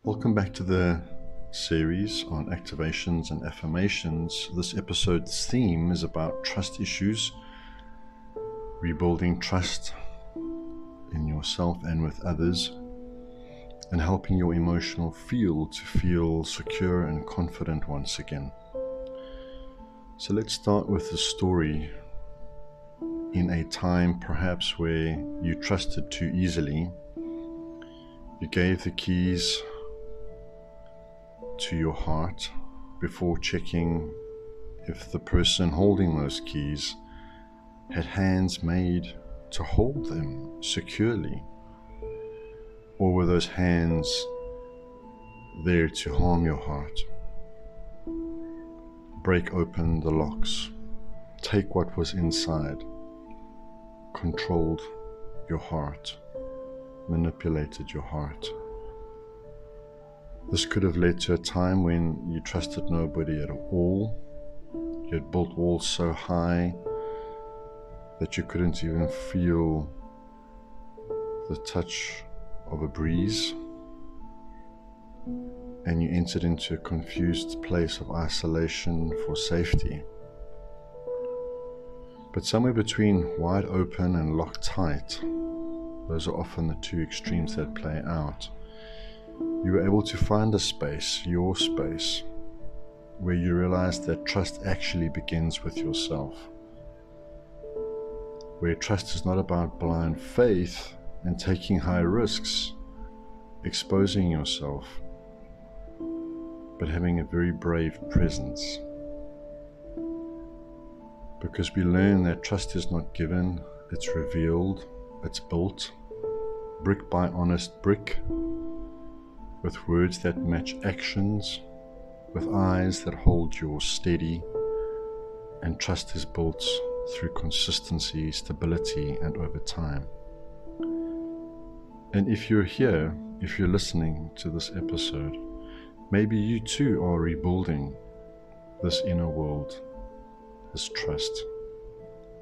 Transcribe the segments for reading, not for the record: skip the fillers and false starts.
Welcome back to the series on activations and affirmations. This episode's theme is about trust issues, rebuilding trust in yourself and with others, and helping your emotional field to feel secure and confident once again. So let's start with the story in a time perhaps where you trusted too easily. You gave the keys to your heart before checking if the person holding those keys had hands made to hold them securely, or were those hands there to harm your heart, break open the locks, take what was inside, controlled your heart, manipulated your heart. This could have led to a time when you trusted nobody at all. You had built walls so high that you couldn't even feel the touch of a breeze, and you entered into a confused place of isolation for safety. But somewhere between wide open and locked tight, those are often the two extremes that play out, you were able to find a space, your space, where you realized that trust actually begins with yourself, where trust is not about blind faith and taking high risks, exposing yourself, but having a very brave presence. Because we learn that trust is not given, it's revealed, it's built, brick by honest brick, with words that match actions, with eyes that hold your steady, and trust is built through consistency, stability, and over time. And if you're here, if you're listening to this episode, maybe you too are rebuilding this inner world, this trust,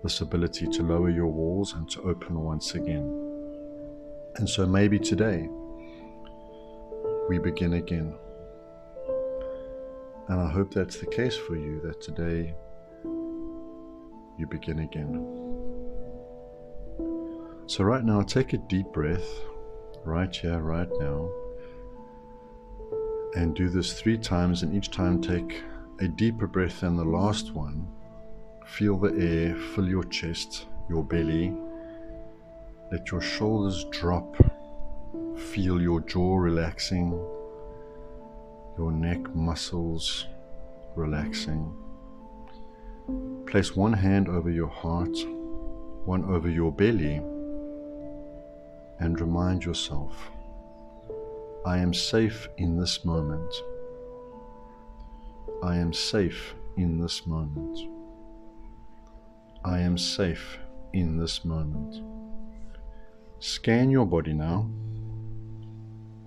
this ability to lower your walls and to open once again. And so maybe today we begin again. And I hope that's the case for you, that today you begin again. So right now, take a deep breath, right here, right now, and do this 3 times, and each time take a deeper breath than the last one. Feel the air fill your chest, your belly. Let your shoulders drop. Feel your jaw relaxing, your neck muscles relaxing. Place one hand over your heart, one over your belly, and remind yourself, I am safe in this moment. I am safe in this moment. I am safe in this moment. Scan your body now.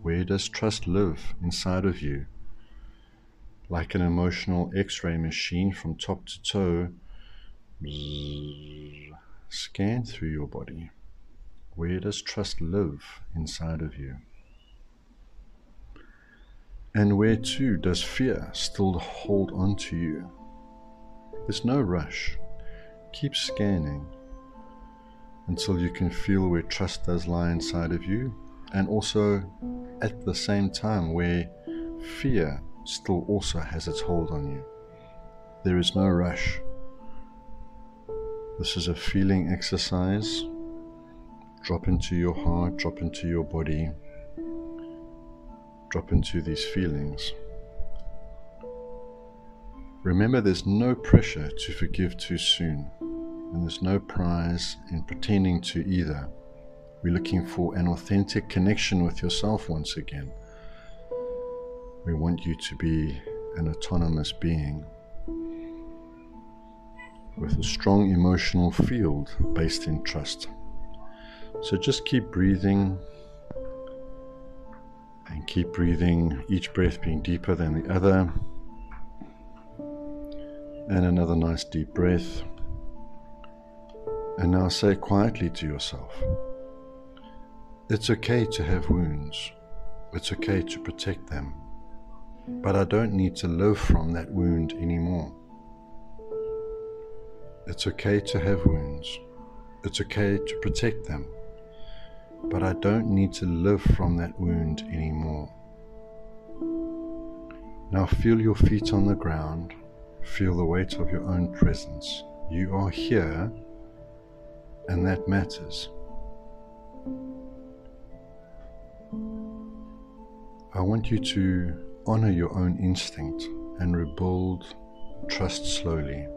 Where does trust live inside of you? Like an emotional X-ray machine from top to toe, scan through your body. Where does trust live inside of you? And where too does fear still hold on to you? There's no rush. Keep scanning until you can feel where trust does lie inside of you, and also at the same time where fear still also has its hold on you. There is no rush. This is a feeling exercise. Drop into your heart, drop into your body, drop into these feelings. Remember, there's no pressure to forgive too soon, and there's no prize in pretending to either. We're looking for an authentic connection with yourself once again. We want you to be an autonomous being with a strong emotional field based in trust. So just keep breathing, and keep breathing, each breath being deeper than the other. And another nice deep breath. And now say quietly to yourself, it's okay to have wounds. It's okay to protect them, but I don't need to live from that wound anymore. It's okay to have wounds. It's okay to protect them, but I don't need to live from that wound anymore. Now feel your feet on the ground. Feel the weight of your own presence. You are here, and that matters. I want you to honor your own instinct and rebuild trust slowly.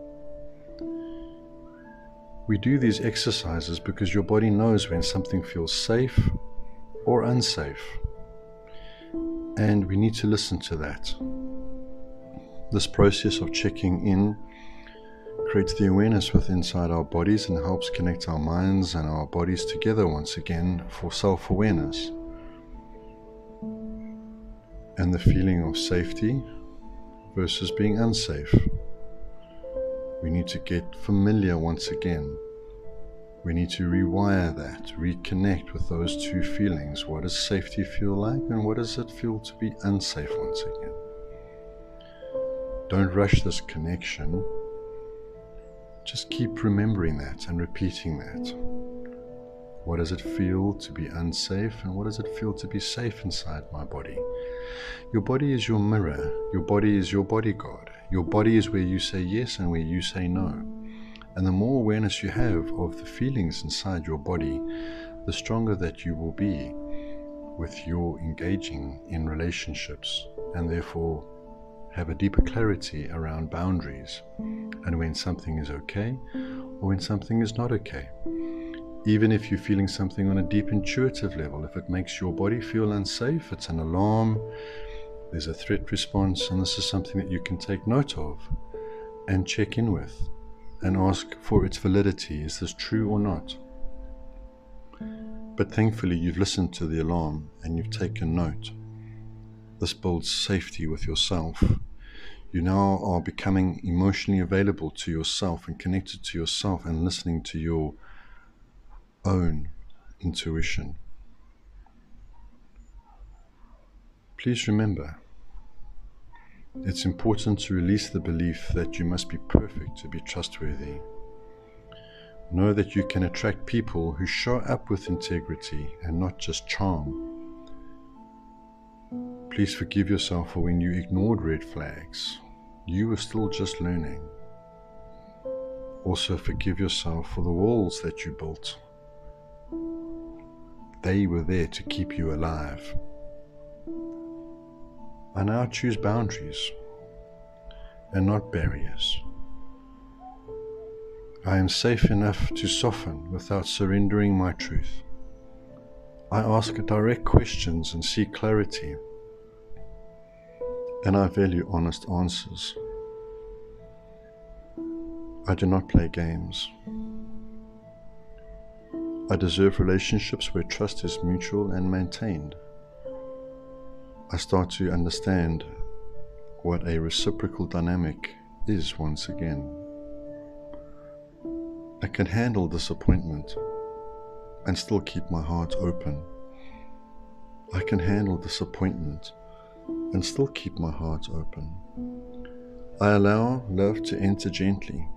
We do these exercises because your body knows when something feels safe or unsafe, and we need to listen to that. This process of checking in creates the awareness within inside our bodies and helps connect our minds and our bodies together once again for self-awareness. And the feeling of safety versus being unsafe. We need to get familiar once again. We need to rewire that, reconnect with those two feelings. What does safety feel like, and what does it feel to be unsafe once again? Don't rush this connection. Just keep remembering that and repeating that. What does it feel to be unsafe, and what does it feel to be safe inside my body? Your body is your mirror. Your body is your bodyguard. Your body is where you say yes and where you say no. And the more awareness you have of the feelings inside your body, the stronger that you will be with your engaging in relationships, and therefore have a deeper clarity around boundaries and when something is okay or when something is not okay. Even if you're feeling something on a deep intuitive level, if it makes your body feel unsafe, it's an alarm, there's a threat response, and this is something that you can take note of and check in with and ask for its validity. Is this true or not? But thankfully you've listened to the alarm and you've taken note. This builds safety with yourself. You now are becoming emotionally available to yourself and connected to yourself and listening to your own intuition. Please remember, it's important to release the belief that you must be perfect to be trustworthy. Know that you can attract people who show up with integrity and not just charm. Please forgive yourself for when you ignored red flags. You were still just learning. Also forgive yourself for the walls that you built. They were there to keep you alive. I now choose boundaries and not barriers. I am safe enough to soften without surrendering my truth. I ask direct questions and seek clarity, and I value honest answers. I do not play games. I deserve relationships where trust is mutual and maintained. I start to understand what a reciprocal dynamic is once again. I can handle disappointment and still keep my heart open. I can handle disappointment and still keep my heart open. I allow love to enter gently.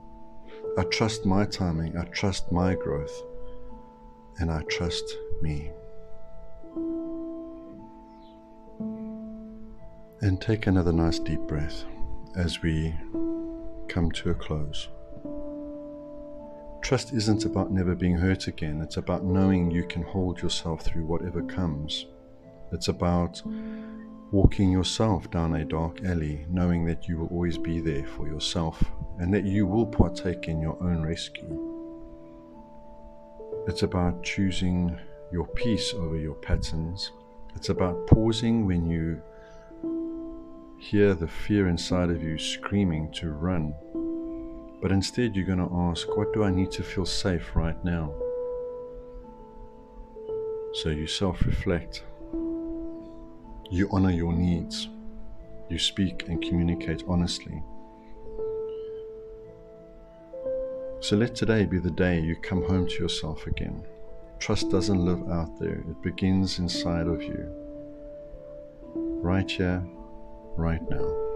I trust my timing, I trust my growth, and I trust me. And take another nice deep breath as we come to a close. Trust isn't about never being hurt again. It's about knowing you can hold yourself through whatever comes. It's about walking yourself down a dark alley, knowing that you will always be there for yourself and that you will partake in your own rescue. It's about choosing your peace over your patterns. It's about pausing when you hear the fear inside of you screaming to run. But instead you're going to ask, what do I need to feel safe right now? So you self-reflect. You honor your needs. You speak and communicate honestly. So let today be the day you come home to yourself again. Trust doesn't live out there. It begins inside of you. right here, right now.